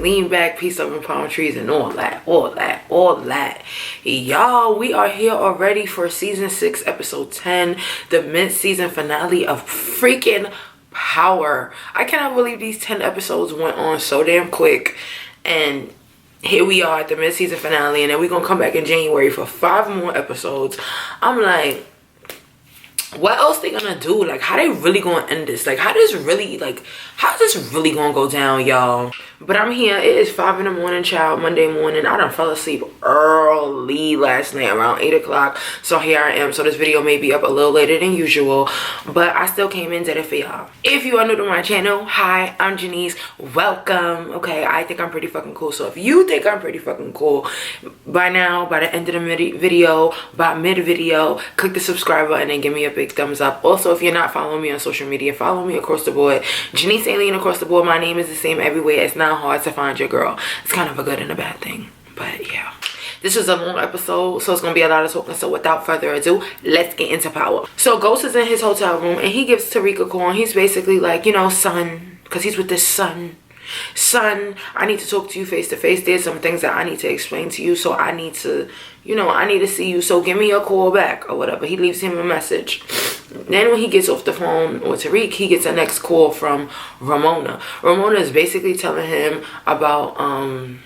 lean back, peace, love, and palm trees, and all that. Y'all, we are here already for season 6, episode 10, the mid-season finale of freaking Power. I cannot believe these 10 episodes went on so damn quick, and here we are at the mid-season finale, and then we're gonna come back in January for 5 more episodes. I'm like, what else they gonna do? Like, how they really gonna end this? Like, how's this really gonna go down, y'all? But I'm here. It is 5 in the morning, child, Monday morning. I done fell asleep early last night around 8 o'clock. So here I am. So this video may be up a little later than usual, but I still came in, did it for y'all. If you are new to my channel, hi, I'm Janice. Welcome. Okay, I think I'm pretty fucking cool. So if you think I'm pretty fucking cool, by now, by the end of the video, by mid-video, click the subscribe button and give me a big thumbs up. Also, if you're not following me on social media, follow me across the board. Janice Alien across the board. My name is the same everywhere. It's not hard to find your girl. It's kind of a good and a bad thing, but yeah, this is a long episode, so it's gonna be a lot of talking. So without further ado, let's get into Power. So Ghost is in his hotel room and he gives Tariq a call, and he's basically like, you know, son, because he's with this son, I need to talk to you face to face. There's some things that I need to explain to you, so I need to, you know, I need to see you, so give me a call back or whatever. He leaves him a message. Then when he gets off the phone with Tariq, he gets a next call from Ramona. Ramona is basically telling him about him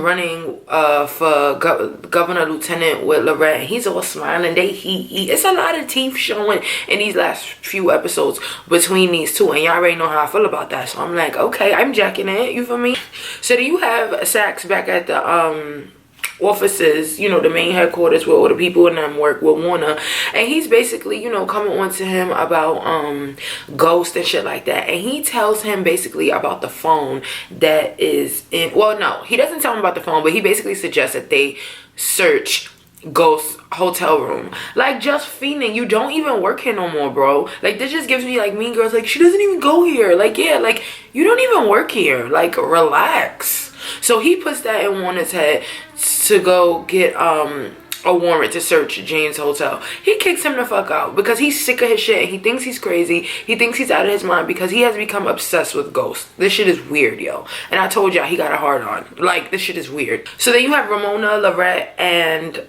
running for governor lieutenant with Lorette. He's all smiling. It's a lot of teeth showing in these last few episodes between these two, and y'all already know how I feel about that. So I'm like, okay, I'm jacking it, you feel me? So then you have Saxe back at the offices, you know, the main headquarters where all the people in them work with Warner, and he's basically, you know, coming on to him about Ghost and shit like that. And he tells him basically about the phone that is in, well, no, he doesn't tell him about the phone, but he basically suggests that they search Ghost's hotel room. Like, just fiending, you don't even work here no more, bro. Like, this just gives me like Mean Girls, like, she doesn't even go here. Like, yeah, like, you don't even work here. Like, relax. So he puts that in Warner's head to go get a warrant to search Jane's hotel. He kicks him the fuck out because he's sick of his shit, and he thinks he's crazy. He thinks he's out of his mind because he has become obsessed with Ghost. This shit is weird, yo. And I told y'all he got a hard on. Like, this shit is weird. So then you have Ramona, Lorette, and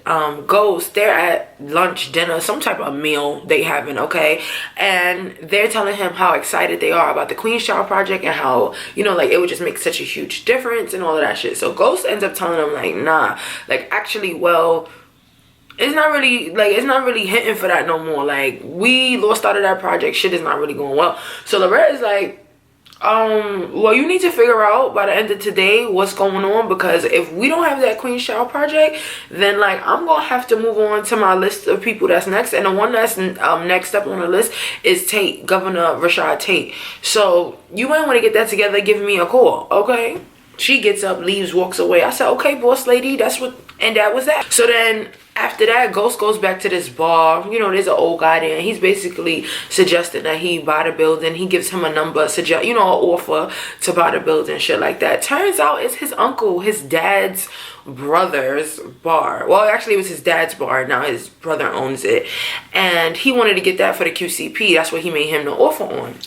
Ghost. They're at lunch, dinner, some type of meal they having, okay? And they're telling him how excited they are about the Queen's Child project and how, you know, like, it would just make such a huge difference and all of that shit. So Ghost ends up telling them, like, nah, like, actually, well, it's not really hitting for that no more. Like, we lost out of that project. Shit is not really going well. So Lorette is like, well, you need to figure out by the end of today what's going on, because if we don't have that Queen's Child project, then like I'm gonna have to move on to my list of people that's next. And the one that's next up on the list is Tate, Governor Rashad Tate. So you might want to get that together, give me a call, okay? She gets up, leaves, walks away. I said, okay, boss lady, that's what, and that was that. So then after that, Ghost goes back to this bar. You know, there's an old guy there, and he's basically suggesting that he buy the building. He gives him a number, you know, an offer to buy the building, shit like that. Turns out it's his uncle, his dad's brother's bar. Well, actually it was his dad's bar. Now his brother owns it, and he wanted to get that for the QCP. That's what he made him the offer on.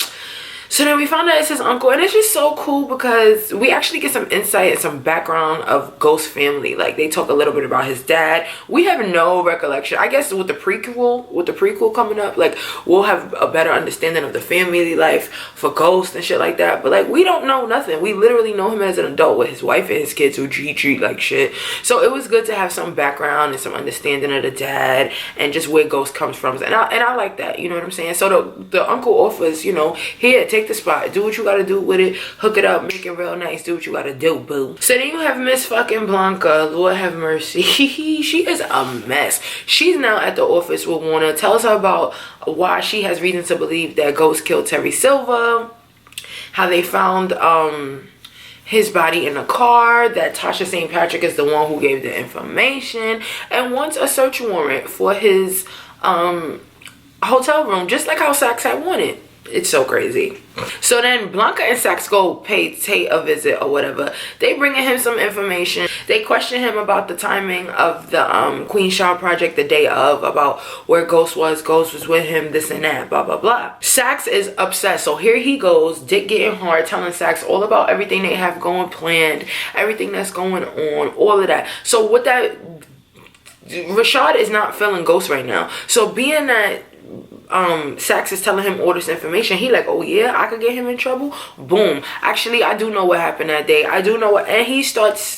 So then we found out it's his uncle, and it's just so cool because we actually get some insight and some background of Ghost's family. Like, they talk a little bit about his dad. We have no recollection. I guess with the prequel coming up, like, we'll have a better understanding of the family life for Ghost and shit like that. But like, we don't know nothing. We literally know him as an adult with his wife and his kids who treat like shit. So it was good to have some background and some understanding of the dad and just where Ghost comes from. And I like that, you know what I'm saying? So the uncle offers, you know, here, take the spot, do what you gotta do with it, hook it up, make it real nice, do what you gotta do, boo. So then you have Miss fucking Blanca, Lord have mercy. She is a mess. She's now at the office with Warner, tells her about why she has reason to believe that Ghost killed Terry Silver, how they found his body in a car, that Tasha St. Patrick is the one who gave the information, and wants a search warrant for his hotel room, just like how Saxe had wanted. It's so crazy. So then Blanca and Saxe go pay Tate a visit or whatever. They bringing him some information. They question him about the timing of the Queen Shah project the day of, about where Ghost was. Ghost was with him, this and that, blah, blah, blah. Saxe is upset. So here he goes, Dick getting hard, telling Saxe all about everything they have going planned, everything that's going on, all of that. So with that, Rashad is not feeling Ghost right now. So being that Saxe is telling him all this information, he like, oh yeah, I could get him in trouble. Boom. Actually, I do know what happened that day. I do know what, and he starts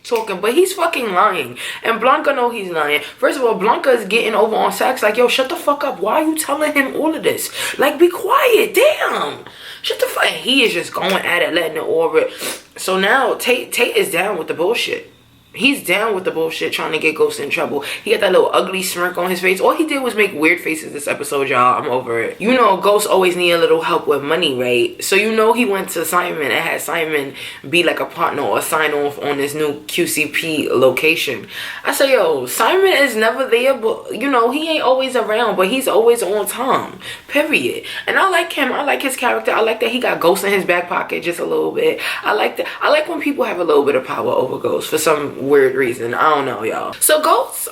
talking, but he's fucking lying. And Blanca know he's lying. First of all, Blanca is getting over on Saxe like, yo, shut the fuck up. Why are you telling him all of this? Like, be quiet. Damn. Shut the fuck. And he is just going at it, letting it all rip. So now Tate is down with the bullshit. He's down with the bullshit, trying to get Ghost in trouble. He got that little ugly smirk on his face. All he did was make weird faces this episode, y'all. I'm over it. You know, Ghost always need a little help with money, right? So you know he went to Simon and had Simon be like a partner or sign off on this new QCP location. I say, yo, Simon is never there, but you know, he ain't always around, but he's always on time. Period. And I like him. I like his character. I like that he got Ghost in his back pocket just a little bit. I like that. I like when people have a little bit of power over Ghost for some weird reason. I don't know, y'all. So Ghost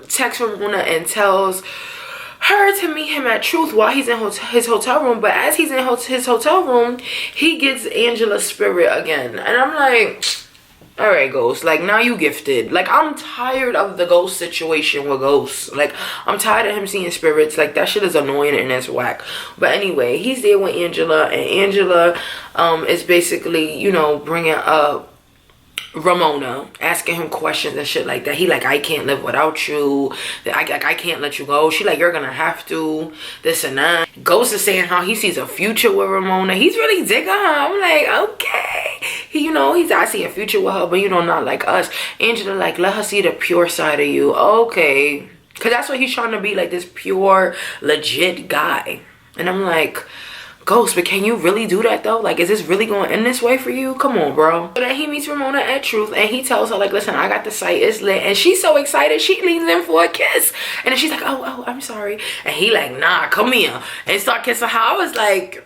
texts Ramona and tells her to meet him at Truth while he's in his hotel room. But as he's in his hotel room, he gets Angela's spirit again. And I'm like, all right, Ghost, like, now you gifted. Like, I'm tired of the Ghost situation with Ghost. Like, I'm tired of him seeing spirits. Like, that shit is annoying and that's whack. But anyway, he's there with Angela, and Angela is basically, you know, bringing up Ramona, asking him questions and shit like that. He like, I can't live without you. I can't let you go. She like, you're gonna have to. This and that. Ghost is saying how he sees a future with Ramona. He's really digging her. I'm like, okay. You know, I see a future with her, but you know, not like us. Angela like, let her see the pure side of you. Okay. Because that's what he's trying to be, like this pure, legit guy. And I'm like, Ghost, but can you really do that though? Like, is this really going to end this way for you? Come on, bro. So then he meets Ramona at Truth, and he tells her like, listen, I got the site, it's lit. And she's so excited, she leans in for a kiss. And then she's like, oh, I'm sorry. And he like, nah, come here. And start kissing her. I was like,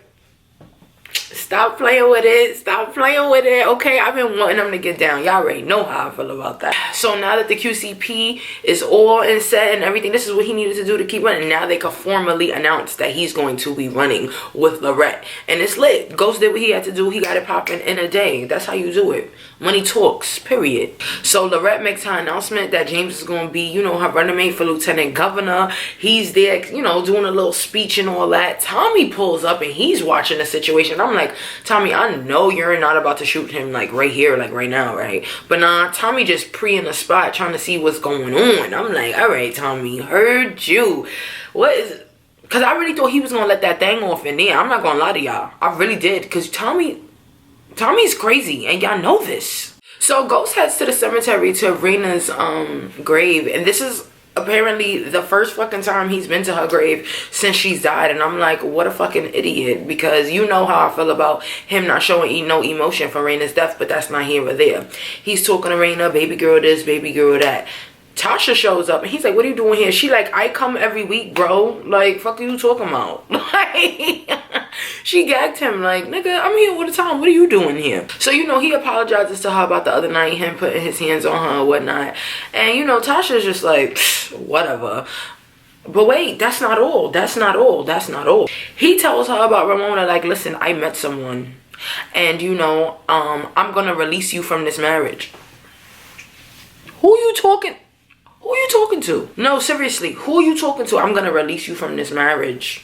stop playing with it. Stop playing with it. Okay, I've been wanting them to get down. Y'all already know how I feel about that. So now that the QCP is all in set and everything, this is what he needed to do to keep running. Now they can formally announce that he's going to be running with Lorette. And it's lit. Ghost did what he had to do. He got it popping in a day. That's how you do it. Money talks, period. So Lorette makes her announcement that James is going to be, you know, her running mate for lieutenant governor. He's there, you know, doing a little speech and all that. Tommy pulls up and he's watching the situation. I'm like, Tommy, I know you're not about to shoot him like right here, like right now, right? But nah, Tommy just pre in the spot trying to see what's going on. I'm like, all right, Tommy, heard you. What is... Because I really thought he was going to let that thing off in there. I'm not going to lie to y'all. I really did. Because Tommy's crazy, and y'all know this. So Ghost heads to the cemetery to Raina's grave, and this is apparently the first fucking time he's been to her grave since she's died. And I'm like, what a fucking idiot, because you know how I feel about him not showing no emotion for Raina's death, but that's not here or there. He's talking to Raina, baby girl this, baby girl that. Tasha shows up and he's like, what are you doing here? She like, I come every week, bro. Like, fuck are you talking about? Like, she gagged him like, nigga, I'm here all the time. What are you doing here? So, you know, he apologizes to her about the other night, him putting his hands on her and whatnot. And, you know, Tasha's just like, whatever. But wait, that's not all. That's not all. That's not all. He tells her about Ramona, like, listen, I met someone. And, you know, I'm going to release you from this marriage. Who you talking? Who you talking to? No, seriously, who are you talking to? I'm gonna release you from this marriage.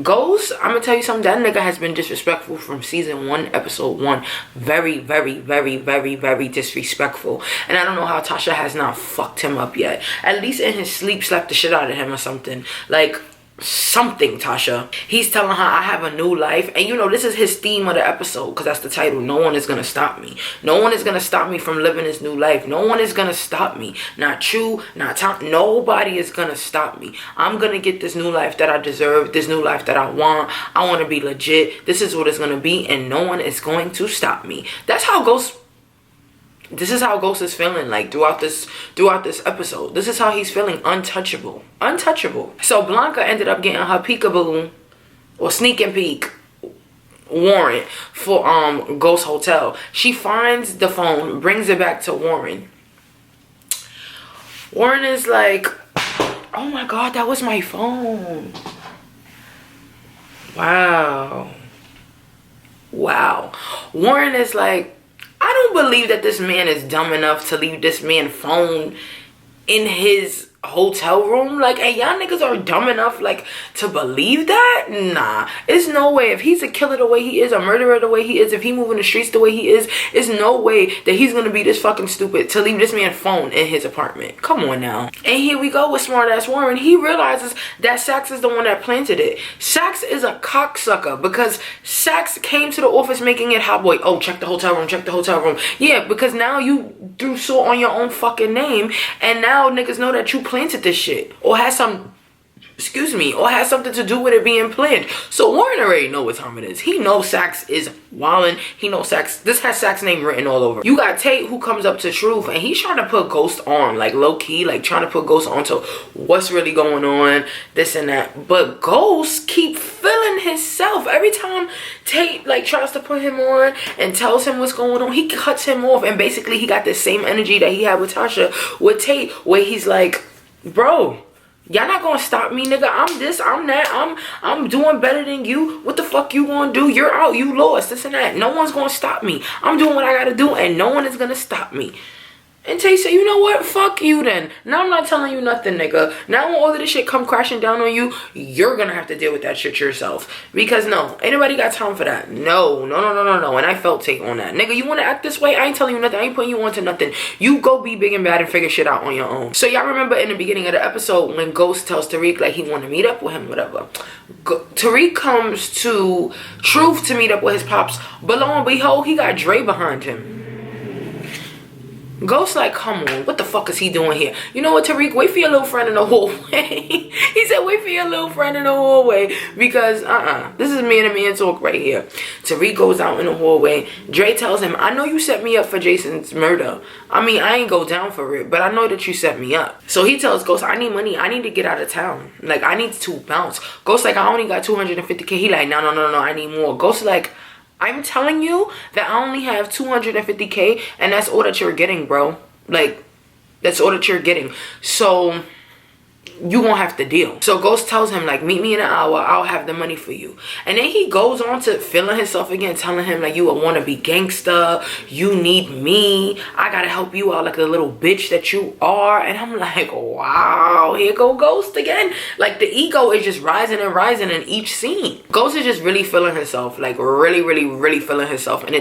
Ghost, I'm gonna tell you something. That nigga has been disrespectful from season 1, episode 1. Very, very, very, very, very disrespectful. And I don't know how Tasha has not fucked him up yet. At least in his sleep, slapped the shit out of him or something. Like, something, Tasha. He's telling her, I have a new life. And you know, this is his theme of the episode, because that's the title. No one is gonna stop me. No one is gonna stop me from living this new life. No one is gonna stop me. Not you, not Tom. Nobody is gonna stop me. I'm gonna get this new life that I deserve, this new life that I want. I want to be legit. This is what it's gonna be, and no one is going to stop me. That's how Ghost This is how Ghost is feeling like throughout this episode. This is how he's feeling. Untouchable. So Blanca ended up getting her peekaboo or sneak and peek warrant for Ghost Hotel. She finds the phone, brings it back to Warren. Warren is like, oh my god, that was my phone. Wow. Warren is like, I don't believe that this man is dumb enough to leave this man phone in his hotel room. Like, and y'all niggas are dumb enough like to believe that? Nah, it's no way. If he's a killer the way he is, a murderer the way he is, if he moving the streets the way he is, it's no way that he's gonna be this fucking stupid to leave this man phone in his apartment. Come on now. And here we go with smart ass Warren. He realizes that Saxe is the one that planted it. Saxe is a cocksucker because Saxe came to the office making it hot boy. Oh, check the hotel room. Yeah, because now you threw salt on your own fucking name, and now niggas know that you planted this shit or has something to do with it being planned. So Warren already know what time it is. He knows Saxe is wildin'. He knows Saxe. This has Saxe name written all over. You got Tate who comes up to Truth and he's trying to put Ghost on, like low key, like trying to put Ghost on to what's really going on, this and that. But Ghost keep feeling himself. Every time Tate like tries to put him on and tells him what's going on, he cuts him off. And basically he got the same energy that he had with Tasha with Tate, where he's like, bro, y'all not gonna stop me, nigga. I'm this, I'm that, I'm doing better than you. What the fuck you gonna do? You're out, you lost, this and that. No one's gonna stop me. I'm doing what I gotta do and no one is gonna stop me. And Tay said, you know what? Fuck you then. Now I'm not telling you nothing, nigga. Now when all of this shit come crashing down on you, you're gonna have to deal with that shit yourself. Because no, anybody got time for that. No. And I felt Tay on that. Nigga, you wanna act this way? I ain't telling you nothing. I ain't putting you on to nothing. You go be big and bad and figure shit out on your own. So y'all remember in the beginning of the episode when Ghost tells Tariq like he wanna meet up with him, whatever. Tariq comes to Truth to meet up with his pops. But lo and behold, he got Dre behind him. Ghost like, come on, what the fuck is he doing here? You know what, Tariq, wait for your little friend in the hallway. He said, wait for your little friend in the hallway. Because, this is man-to-man talk right here. Tariq goes out in the hallway. Dre tells him, I know you set me up for Jason's murder. I mean, I ain't go down for it, but I know that you set me up. So he tells Ghost, I need money. I need to get out of town. Like, I need to bounce. Ghost like, I only got 250K. He like, no, I need more. Ghost like, I'm telling you that I only have 250K and that's all that you're getting, bro. Like, that's all that you're getting. So you gonna have to deal. So Ghost tells him like, meet me in an hour, I'll have the money for you. And then he goes on to feeling himself again, telling him like, you a wannabe gangster, you need me, I gotta help you out like the little bitch that you are. And I'm like, wow, here go Ghost again. Like the ego is just rising and rising in each scene. Ghost is just really feeling himself, like really feeling himself. And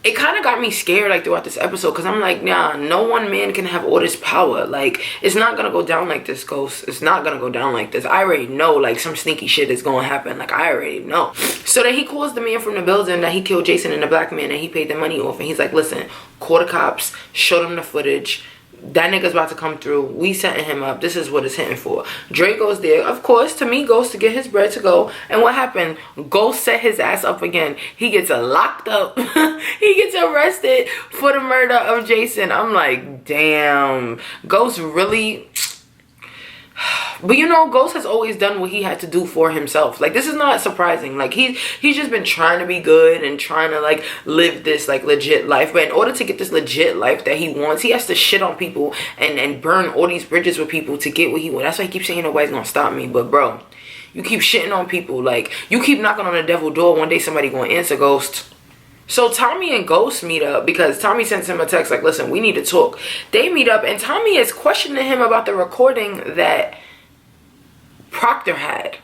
it kind of got me scared like throughout this episode, because I'm like, nah, no one man can have all this power. Like, it's not gonna go down like this, Ghost. It's not gonna go down like this. I already know like some sneaky shit is gonna happen. Like, I already know. So then he calls the man from the building that he killed Jason and the black man and he paid the money off, and he's like, listen, call the cops, show them the footage. That nigga's about to come through. We setting him up. This is what it's hitting for. Dre goes there, of course, to meet Ghost to get his bread to go. And what happened? Ghost set his ass up again. He gets locked up. He gets arrested for the murder of Jason. I'm like, damn. Ghost really... But you know, Ghost has always done what he had to do for himself. Like, this is not surprising. Like, he's just been trying to be good and trying to like live this like legit life. But in order to get this legit life that he wants, he has to shit on people and burn all these bridges with people to get what he wants. That's why he keeps saying nobody's gonna stop me. But bro, you keep shitting on people. Like, you keep knocking on the devil door. One day somebody gonna answer, Ghost. So Tommy and Ghost meet up because Tommy sends him a text like, listen, we need to talk. They meet up and Tommy is questioning him about the recording that Proctor had.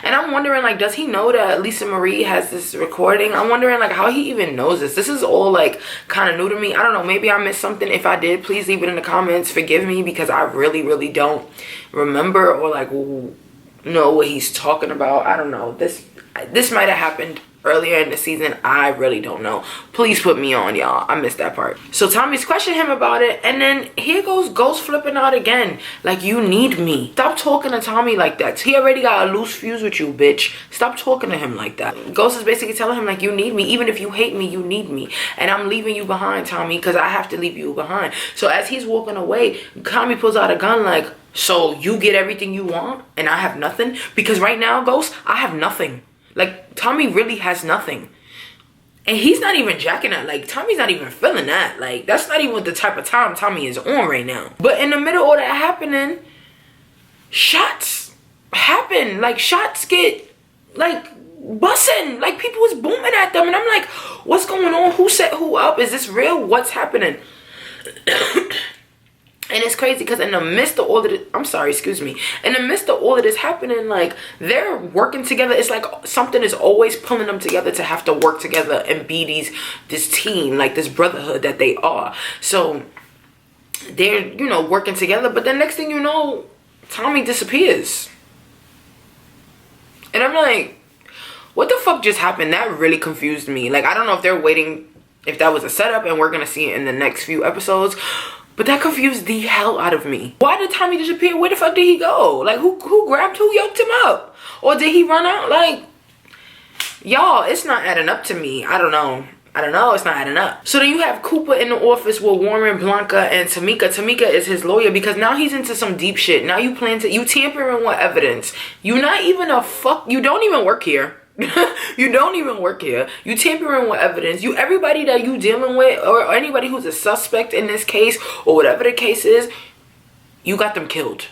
And I'm wondering, like, does he know that Lisa Marie has this recording? I'm wondering, like, how he even knows this. This is all, like, kind of new to me. I don't know. Maybe I missed something. If I did, please leave it in the comments. Forgive me because I really don't remember or, like, know what he's talking about. I don't know. This might have happened earlier in the season. I really don't know. Please put me on, y'all. I missed that part. So Tommy's questioning him about it, and then here goes Ghost flipping out again. Like, you need me. Stop talking to Tommy like that. He already got a loose fuse with you, bitch. Stop talking to him like that. Ghost is basically telling him, like, you need me. Even if you hate me, you need me. And I'm leaving you behind, Tommy, because I have to leave you behind. So as he's walking away, Tommy pulls out a gun like, so you get everything you want and I have nothing? Because right now, Ghost, I have nothing. Like, Tommy really has nothing. And he's not even jacking that. Like, Tommy's not even feeling that. Like, that's not even the type of time Tommy is on right now. But in the middle of that happening, shots happen. Like, shots get, like, bussing. Like, people was booming at them. And I'm like, what's going on? Who set who up? Is this real? What's happening? And it's crazy because in the midst of all of this, I'm sorry, excuse me. In the midst of all of this happening, like, they're working together. It's like something is always pulling them together to have to work together and be this team, like this brotherhood that they are. So they're, you know, working together. But then next thing you know, Tommy disappears. And I'm like, what the fuck just happened? That really confused me. Like, I don't know if they're waiting, if that was a setup and we're going to see it in the next few episodes. But that confused the hell out of me. Why did Tommy disappear? Where the fuck did he go? Like, who yoked him up? Or did he run out? Like, y'all, it's not adding up to me. I don't know. It's not adding up. So then you have Cooper in the office with Warren, Blanca, and Tamika. Tamika is his lawyer because now he's into some deep shit. Now you tampering with evidence. You not even you don't even work here. You don't even work here. You tampering with evidence. Everybody that you dealing with, or anybody who's a suspect in this case, or whatever the case is, you got them killed.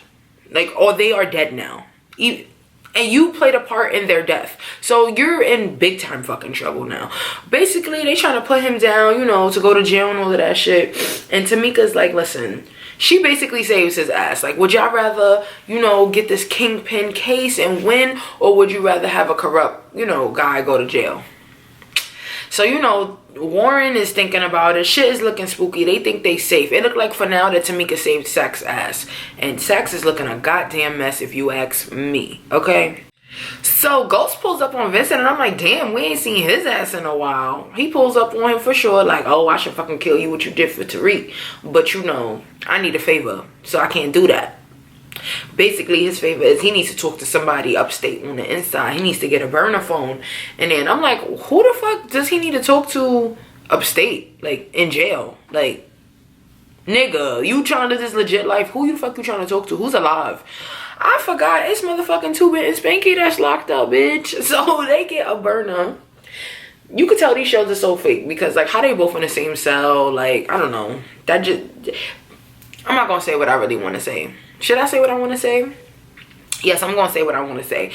Like, or they are dead now. And you played a part in their death. So you're in big time fucking trouble now. Basically, they trying to put him down, you know, to go to jail and all of that shit. And Tamika's like, listen, she basically saves his ass. Like, would y'all rather, you know, get this kingpin case and win? Or would you rather have a corrupt, you know, guy go to jail? So, you know, Warren is thinking about it. Shit is looking spooky. They think they safe. It looked like for now that Tamika saved Saxe's ass. And Saxe is looking a goddamn mess if you ask me. Okay? So Ghost pulls up on Vincent and I'm like, damn, we ain't seen his ass in a while. He pulls up on him for sure, like, oh, I should fucking kill you what you did for Tariq. But you know, I need a favor, so I can't do that. Basically, his favor is he needs to talk to somebody upstate on the inside. He needs to get a burner phone. And then I'm like, who the fuck does he need to talk to upstate? Like, in jail? Like, nigga, you trying to live this legit life? Who the fuck you trying to talk to? Who's alive? I forgot it's motherfucking Tubin and Spanky that's locked up, bitch. So they get a burner. You could tell these shows are so fake because, like, how they both in the same cell? Like, I don't know. That just, I'm not gonna say what I really want to say. Should I say what I want to say? Yes, I'm gonna say what I want to say.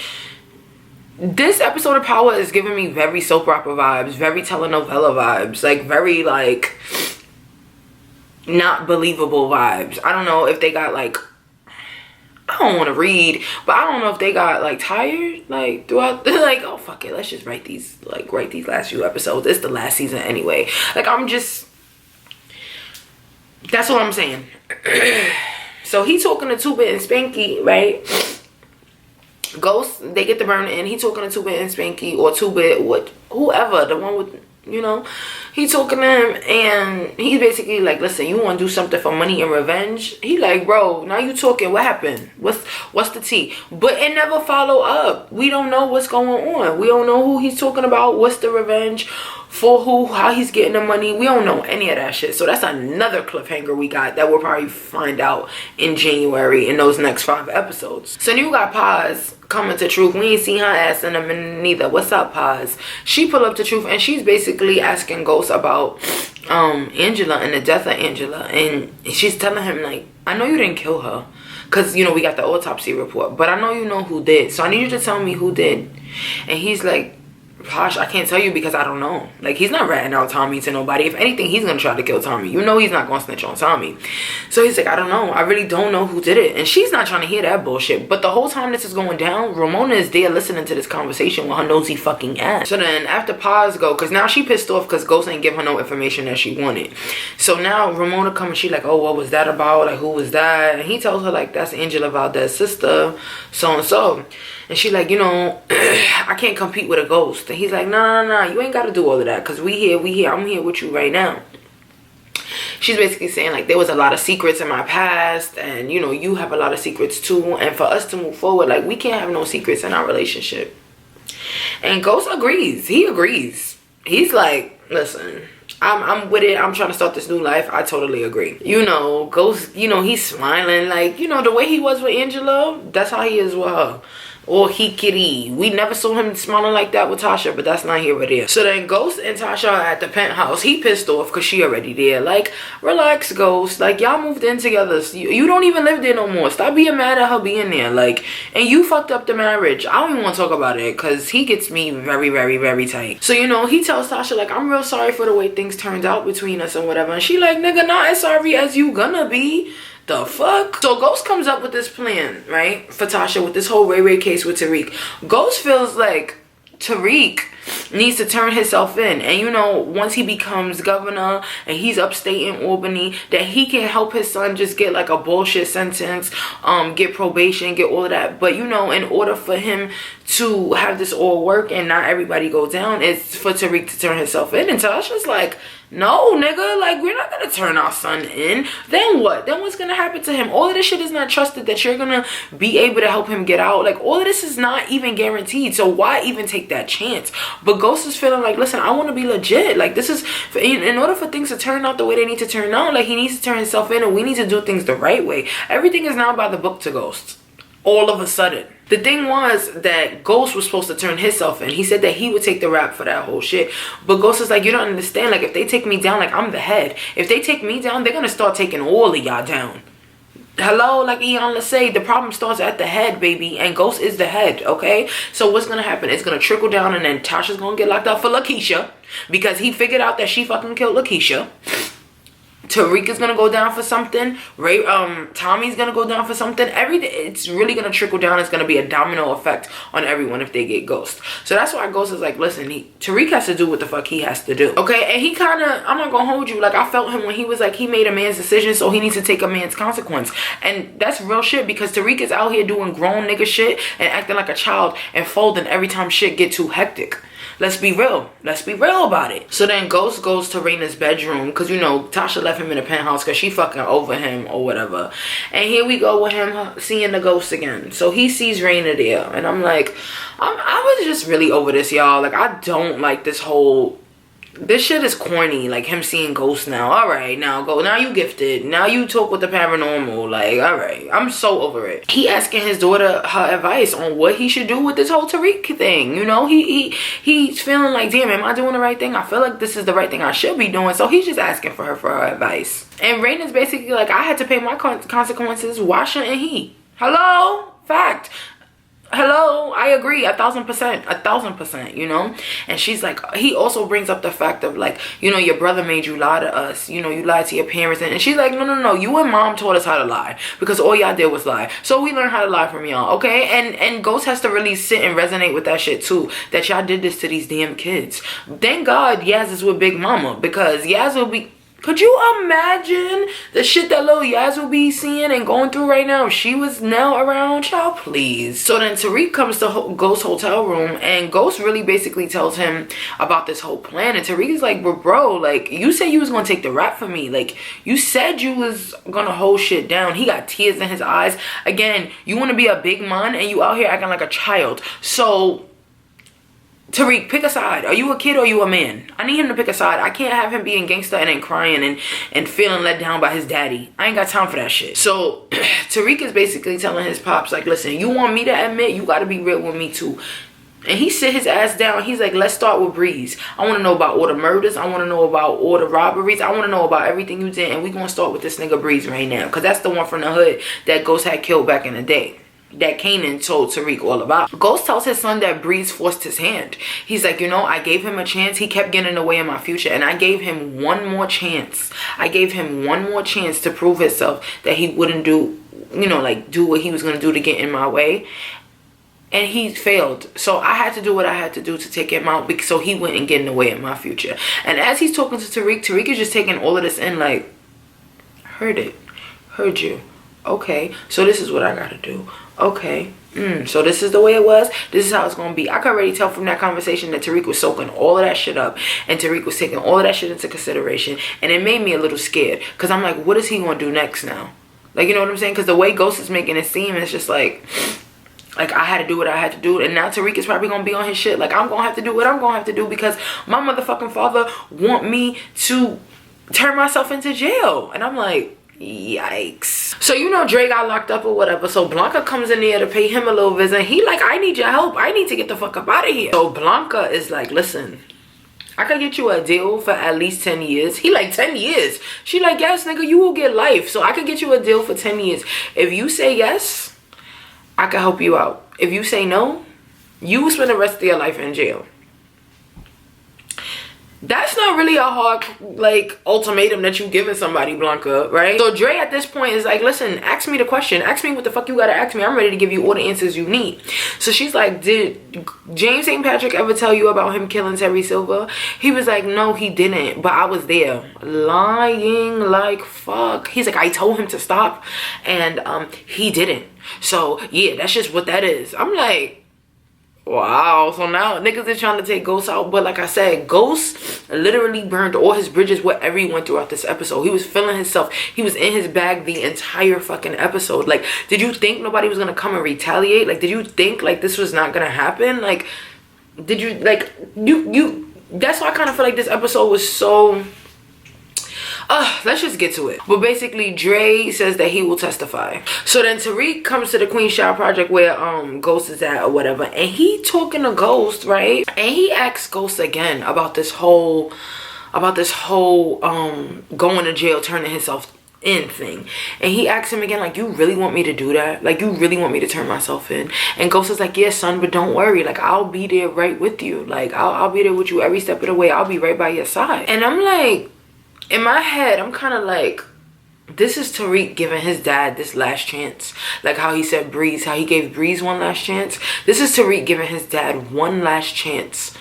This episode of Power is giving me very soap opera vibes, very telenovela vibes, like very like not believable vibes. I don't know if they got like, I don't want to read, but I don't know if they got like tired like throughout, like, oh fuck it, let's just write these last few episodes. It's the last season anyway. Like, I'm just, that's what I'm saying. So he talking to Tuba and Spanky, right? Ghost, they get the burner in. He talking to Tuba and Spanky, or Tuba, whoever, the one with, you know, he talking to him, and he's basically like, listen, you want to do something for money and revenge? He like, bro, now you talking, what happened? What's the tea? But it never follow up. We don't know what's going on. We don't know who he's talking about. What's the revenge for? Who? How he's getting the money? We don't know any of that shit. So that's another cliffhanger we got that we'll probably find out in January in those next 5 episodes. So then you got Paz coming to Truth. We ain't seen her ass in a minute neither. What's up, Paz? She pull up to Truth and she's basically asking Ghost about Angela and the death of Angela, and she's telling him like, I know you didn't kill her because, you know, we got the autopsy report, but I know you know who did, so I need you to tell me who did. And he's like, Posh, I can't tell you because I don't know. Like, he's not ratting out Tommy to nobody. If anything, he's gonna try to kill Tommy. You know he's not gonna snitch on Tommy. So he's like, I don't know. I really don't know who did it. And she's not trying to hear that bullshit. But the whole time this is going down, Ramona is there listening to this conversation with her nosy fucking ass. So then after Paz go, because now she pissed off because Ghost ain't give her no information that she wanted. So now Ramona come and she like, oh, what was that about? Like, who was that? And he tells her like, that's Angela Valdez's sister, so and so. And she like, you know, I can't compete with a ghost. And he's like, no, you ain't got to do all of that, because we here, I'm here with you right now. She's basically saying, like, there was a lot of secrets in my past, and, you know, you have a lot of secrets too, and for us to move forward, like, we can't have no secrets in our relationship. And Ghost agrees. He agrees. He's like, listen, I'm with it. I'm trying to start this new life. I totally agree. You know, Ghost, you know, he's smiling. Like, you know, the way he was with Angela, that's how he is with her. Or he kitty. We never saw him smiling like that with Tasha, but that's not here or there. So then Ghost and Tasha are at the penthouse. He pissed off because she already there. Like, relax, Ghost. Like, y'all moved in together. You don't even live there no more. Stop being mad at her being there. Like, and you fucked up the marriage. I don't even want to talk about it because he gets me very, very, very tight. So, you know, he tells Tasha, like, I'm real sorry for the way things turned out between us and whatever. And she like, nigga, not as sorry as you gonna be. The fuck? So Ghost comes up with this plan, right, for Tasha with this whole Ray case with Tariq. Ghost feels like Tariq needs to turn himself in, and you know, once he becomes governor and he's upstate in Albany, that he can help his son just get like a bullshit sentence, get probation, get all of that. But you know, in order for him to have this all work and not everybody go down, it's for Tariq to turn himself in. And Tasha's like, no, nigga, like, we're not gonna turn our son in. Then what? Then what's gonna happen to him? All of this shit is not trusted that you're gonna be able to help him get out. Like, all of this is not even guaranteed. So why even take that chance? But Ghost is feeling like, listen, I want to be legit. Like, this is, in order for things to turn out the way they need to turn out, like, he needs to turn himself in, and we need to do things the right way. Everything is now by the book to Ghost. All of a sudden. The thing was that Ghost was supposed to turn himself in. He said that he would take the rap for that whole shit. But Ghost is like, you don't understand. Like, if they take me down, like, I'm the head. If they take me down, they're going to start taking all of y'all down. Hello, like Ian say, the problem starts at the head, baby. And Ghost is the head, okay? So what's going to happen? It's going to trickle down, and then Tasha's going to get locked up for Lakeisha. Because he figured out that she fucking killed Lakeisha. Tariq is gonna go down for something. Tommy's gonna go down for something. Everything, it's really gonna trickle down. It's gonna be a domino effect on everyone if they get Ghost. So that's why Ghost is like, listen, Tariq has to do what the fuck he has to do. Okay, and he kind of, I'm not gonna hold you, like, I felt him when he was like, he made a man's decision, so he needs to take a man's consequence. And that's real shit, because Tariq is out here doing grown nigga shit and acting like a child and folding every time shit get too hectic. Let's be real. Let's be real about it. So then Ghost goes to Raina's bedroom, because, you know, Tasha left him in the penthouse because she fucking over him or whatever. And here we go with him seeing the ghost again. So he sees Raina there. And I'm like, I was just really over this, y'all. Like, I don't like this whole... This shit is corny, like him seeing ghosts now. Alright, now go. Now you gifted. Now you talk with the paranormal. Like, alright. I'm so over it. He asking his daughter her advice on what he should do with this whole Tariq thing. You know, he's feeling like, damn, am I doing the right thing? I feel like this is the right thing I should be doing. So he's just asking for her advice. And Raina's basically like, I had to pay my consequences. Why shouldn't he? Hello? Fact. Hello, I agree, 1,000%, you know. And she's like, he also brings up the fact of like, you know, your brother made you lie to us, you know, you lied to your parents. And she's like, no, you and mom taught us how to lie, because all y'all did was lie. So we learned how to lie from y'all, okay? And Ghost has to really sit and resonate with that shit too, that y'all did this to these damn kids. Thank God Yaz is with Big Mama, because Yaz will be... Could you imagine the shit that little Yaz will be seeing and going through right now if she was now around? Child, please. So then Tariq comes to Ghost's hotel room, and Ghost really basically tells him about this whole plan. And Tariq is like, bro, like, you said you was gonna take the rap for me. Like, you said you was gonna hold shit down. He got tears in his eyes. Again, you want to be a big man and you out here acting like a child. So... Tariq, pick a side. Are you a kid or are you a man? I need him to pick a side. I can't have him being gangster and then crying and feeling let down by his daddy. I ain't got time for that shit. So Tariq is basically telling his pops, like, listen, you want me to admit, you got to be real with me too. And he sit his ass down. He's like, let's start with Breeze. I want to know about all the murders. I want to know about all the robberies. I want to know about everything you did. And we going to start with this nigga Breeze right now, because that's the one from the hood that Ghost had killed back in the day, that Kanan told Tariq all about. Ghost tells his son that Breeze forced his hand. He's like, you know, I gave him a chance. He kept getting in the way in my future, and I gave him one more chance. I gave him one more chance to prove himself that he wouldn't do, you know, like, do what he was going to do to get in my way. And he failed. So I had to do what I had to do to take him out, so he wouldn't get in the way in my future. And as he's talking to Tariq, Tariq is just taking all of this in like, heard it. Heard you. Okay, so this is what I gotta do. Okay. So this is the way it was. This is how it's gonna be. I could already tell from that conversation that Tariq was soaking all of that shit up, and Tariq was taking all of that shit into consideration, and it made me a little scared, because I'm like, what is he gonna do next now? Like, you know what I'm saying? Because the way Ghost is making it seem, it's just like I had to do what I had to do, and now Tariq is probably gonna be on his shit. Like, I'm gonna have to do what I'm gonna have to do, because my motherfucking father want me to turn myself into jail. And I'm like, yikes. So, you know, Dre got locked up or whatever, so Blanca comes in there to pay him a little visit. He like, I need your help, I need to get the fuck up out of here. So Blanca is like, listen, I could get you a deal for at least 10 years. He like, 10 years? She like, yes, nigga, you will get life. So I could get you a deal for 10 years. If you say yes, I can help you out. If you say no, you will spend the rest of your life in jail. That's not really a hard, like, ultimatum that you giving somebody, Blanca, right? So Dre at this point is like, listen, ask me the question. Ask me what the fuck you gotta ask me. I'm ready to give you all the answers you need. So she's like, did James St. Patrick ever tell you about him killing Terry Silver? He was like, no, he didn't, but I was there. Lying like fuck. He's like, I told him to stop, and he didn't. So yeah, that's just what that is. I'm like, wow. So now niggas is trying to take Ghost out, but like I said, Ghost literally burned all his bridges with everyone throughout this episode. He was feeling himself. He was in his bag the entire fucking episode. Like, did you think nobody was gonna come and retaliate? Like, did you think like this was not gonna happen? Like, did you like you that's why I kind of feel like this episode was so let's just get to it. But basically, Dre says that he will testify. So then Tariq comes to the Queen Shah Project where Ghost is at or whatever, and he talking to Ghost, right? And he asks Ghost again about this whole going to jail, turning himself in thing. And he asks him again, like, you really want me to do that? Like, you really want me to turn myself in? And Ghost is like, yeah, son, but don't worry, like, I'll be there right with you. Like, I'll be there with you every step of the way. I'll be right by your side. And I'm like, in my head, I'm kind of like, this is Tariq giving his dad this last chance. Like how he said Breeze, how he gave Breeze one last chance. This is Tariq giving his dad one last chance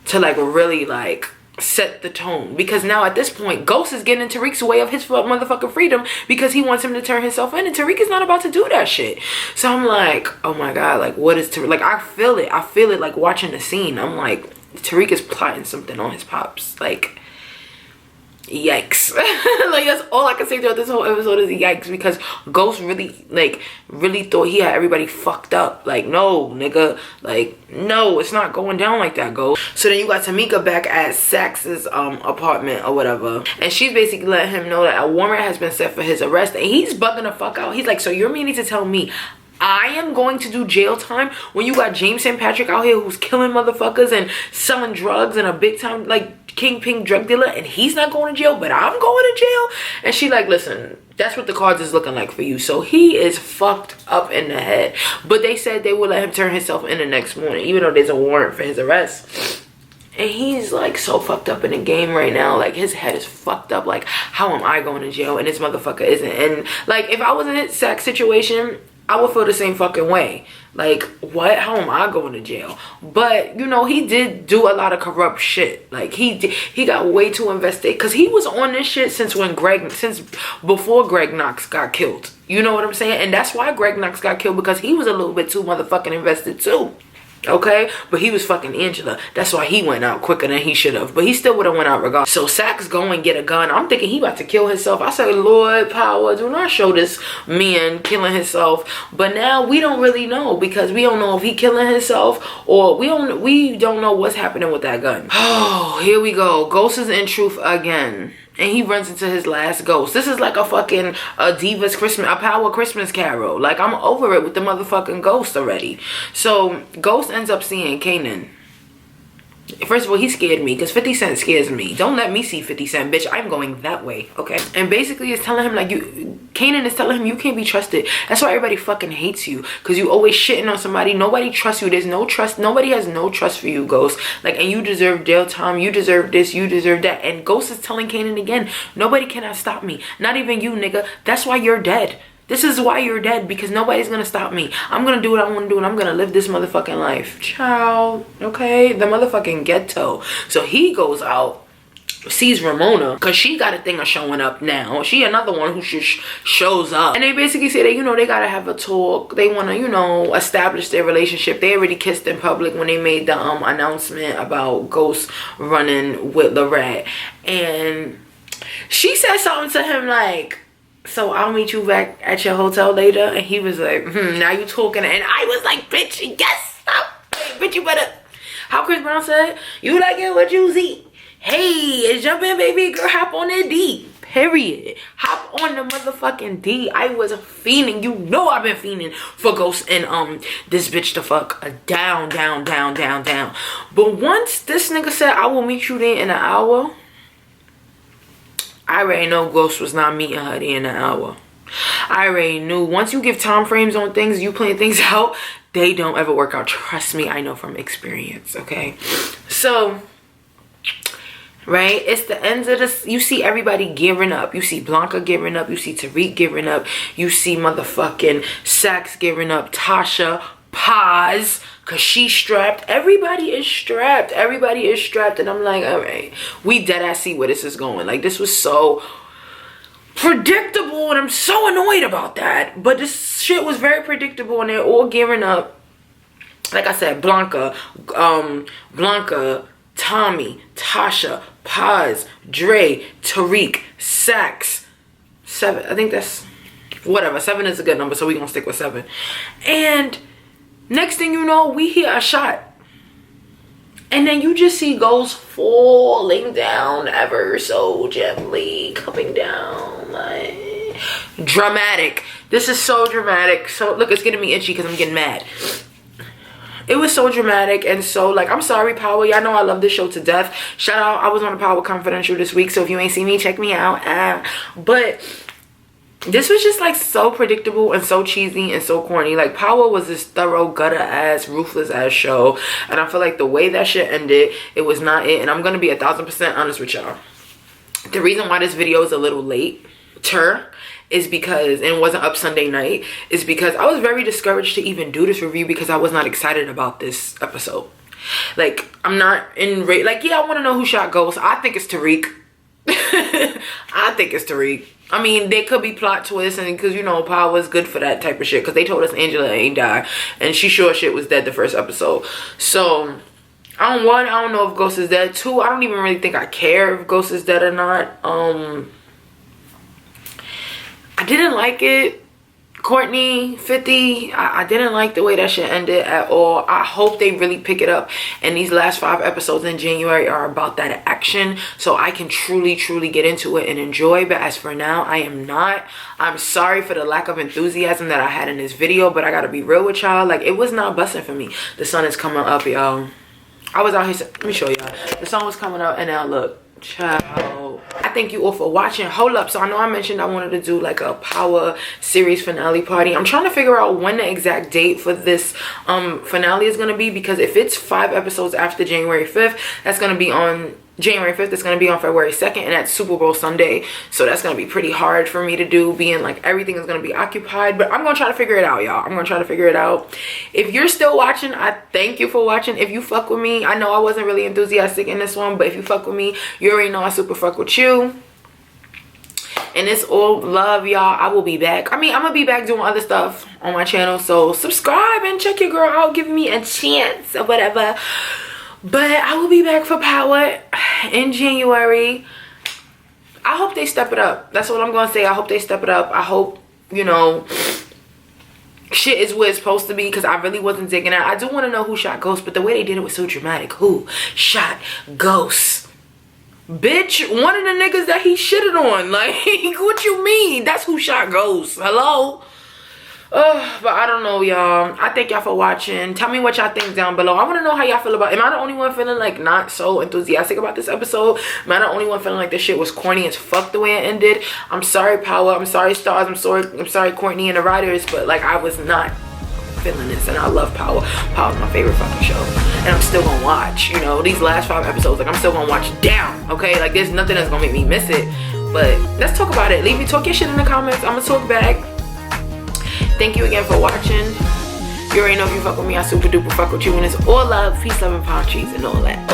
to like really like set the tone. Because now at this point, Ghost is getting in Tariq's way of his motherfucking freedom because he wants him to turn himself in, and Tariq is not about to do that shit. So I'm like, oh my God, like what is Tariq? Like I feel it like watching the scene. I'm like, Tariq is plotting something on his pops. Like, yikes. Like that's all I can say throughout this whole episode is yikes, because Ghost really thought he had everybody fucked up. Like, no, nigga, like, no, it's not going down like that, Ghost. So then you got Tamika back at Saxe's apartment or whatever, and she's basically letting him know that a warrant has been set for his arrest, and he's bugging the fuck out. He's like, so you're meaning to tell me I am going to do jail time when you got James St. Patrick out here who's killing motherfuckers and selling drugs and a big time like kingpin drug dealer, and he's not going to jail, but I'm going to jail? And she like, listen, that's what the cards is looking like for you. So he is fucked up in the head. But they said they would let him turn himself in the next morning, even though there's a warrant for his arrest. And he's like so fucked up in the game right now. Like his head is fucked up. Like, how am I going to jail and this motherfucker isn't? And like, if I was in this Saxe situation, I would feel the same fucking way. Like, what? How am I going to jail? But, you know, he did do a lot of corrupt shit. Like, he got way too invested. Because he was on this shit since before Greg Knox got killed. You know what I'm saying? And that's why Greg Knox got killed, because he was a little bit too motherfucking invested too. Okay, but he was fucking Angela. That's why he went out quicker than he should have. But he still would have went out regardless. So Saxe go and get a gun. I'm thinking he about to kill himself. I say, Lord power, do not show this man killing himself. But now we don't really know, because we don't know if he killing himself or we don't know what's happening with that gun. Oh, here we go. Ghost is in truth again. And he runs into his last ghost. This is like a fucking Divas Christmas, a Power Christmas Carol. Like, I'm over it with the motherfucking ghost already. So Ghost ends up seeing Kanan. First of all, he scared me, because 50 Cent scares me. Don't let me see 50 Cent, bitch. I'm going that way, okay? And basically it's telling him, like, Kanan is telling him you can't be trusted. That's why everybody fucking hates you, because you always shitting on somebody. Nobody trusts you. There's no trust. Nobody has no trust for you, Ghost. Like, and you deserve jail time. You deserve this. You deserve that. And Ghost is telling Kanan again, nobody cannot stop me. Not even you, nigga. That's why you're dead. This is why you're dead, because nobody's gonna stop me. I'm gonna do what I want to do, and I'm gonna live this motherfucking life. Ciao. Okay? The motherfucking ghetto. So he goes out sees Ramona, because she got a thing of showing up now. She another one who just shows up, and they basically say that, you know, they gotta have a talk. They want to, you know, establish their relationship. They already kissed in public when they made the announcement about Ghost running with Lorette, and she said something to him like, so I'll meet you back at your hotel later. And he was like, now you talking. And I was like, bitch, yes, bitch, you better, how Chris Brown said, you like it what you see. Hey, jump in, baby girl, hop on that D. Period. Hop on the motherfucking D. I was fiending. You know I've been fiending for Ghost and this bitch to fuck down. But once this nigga said, I will meet you there in an hour, I already know Ghost was not meeting her there in an hour. I already knew. Once you give time frames on things, you plan things out, they don't ever work out. Trust me, I know from experience, okay? So, right, it's the ends of this. You see everybody giving up. You see Blanca giving up. You see Tariq giving up. You see motherfucking Saxe giving up. Tasha, Paz, because she's strapped. Everybody is strapped. Everybody is strapped. And I'm like, all right, we dead ass see where this is going. Like, this was so predictable, and I'm so annoyed about that. But this shit was very predictable, and they're all gearing up. Like I said, Blanca, Tommy, Tasha, Paz, Dre, Tariq, Saxe, 7. I think that's whatever. 7 is a good number, so we're gonna stick with 7. And next thing you know, we hear a shot. And then you just see Ghost falling down ever so gently, coming down, like, dramatic. This is so dramatic. So look, it's getting me itchy because I'm getting mad. It was so dramatic and so, like, I'm sorry, Power. Y'all know I love this show to death. Shout out, I was on the Power Confidential this week, so if you ain't seen me, check me out. But this was just, like, so predictable and so cheesy and so corny. Like, Power was this thorough, gutter-ass, ruthless-ass show. And I feel like the way that shit ended, it was not it. And I'm going to be 1,000% honest with y'all. The reason why this video is a little later is because, and it wasn't up Sunday night, is because I was very discouraged to even do this review because I was not excited about this episode. Like, I'm not in like, yeah, I want to know who shot Ghost. I think it's Tariq. I think it's Tariq. I mean, there could be plot twists, and because, you know, Power is good for that type of shit, because they told us Angela ain't died, and she sure shit was dead the first episode. So I don't know if Ghost is dead. 2, I don't even really think I care if Ghost is dead or not. I didn't like it. Courtney 50, I didn't like the way that shit ended at all. I hope they really pick it up, and these last 5 episodes in January are about that action, so I can truly get into it and enjoy. But as for now, I am not. I'm sorry for the lack of enthusiasm that I had in this video, but I gotta be real with y'all. Like, it was not busting for me. The sun is coming up, y'all. I was out here, let me show y'all. The sun was coming up, and now look, child. I thank you all for watching. Hold up, so I know I mentioned I wanted to do like a Power series finale party. I'm trying to figure out when the exact date for this finale is gonna be, because if it's 5 episodes after January 5th, that's gonna be on January 5th. It's gonna be on February 2nd, and that's Super Bowl Sunday, so that's gonna be pretty hard for me to do, being like everything is gonna be occupied. But I'm gonna try to figure it out, y'all. I'm gonna try to figure it out. If you're still watching, I thank you for watching. If you fuck with me, I know I wasn't really enthusiastic in this one, but if you fuck with me, you already know I super fuck with you. And it's all love, y'all. I will be back. I mean, I'm gonna be back doing other stuff on my channel, so subscribe and check your girl out, give me a chance or whatever. But I will be back for Power in January. I hope they step it up. That's what I'm gonna say. I hope they step it up. I hope, you know, shit is where it's supposed to be, because I really wasn't digging it. I do want to know who shot Ghost, but the way they did it was so dramatic. Who shot Ghost? Bitch, one of the niggas that he shitted on. Like, what you mean? That's who shot Ghost. Hello? But I don't know, y'all. I thank y'all for watching. Tell me what y'all think down below. I want to know how y'all feel about it. Am I the only one feeling like not so enthusiastic about this episode? Am I the only one feeling like this shit was corny as fuck the way it ended? I'm sorry, Power. I'm sorry, Stars. I'm sorry, Courtney and the writers. But like, I was not feeling this, and I love Power. Power's my favorite fucking show, and I'm still gonna watch. You know, these last 5 episodes, like, I'm still gonna watch down. Okay, like, there's nothing that's gonna make me miss it. But let's talk about it. Leave me talk your shit in the comments. I'm gonna talk back. Thank you again for watching. You already know, if you fuck with me, I super duper fuck with you. And it's all love, peace, love, and palm trees, and all that.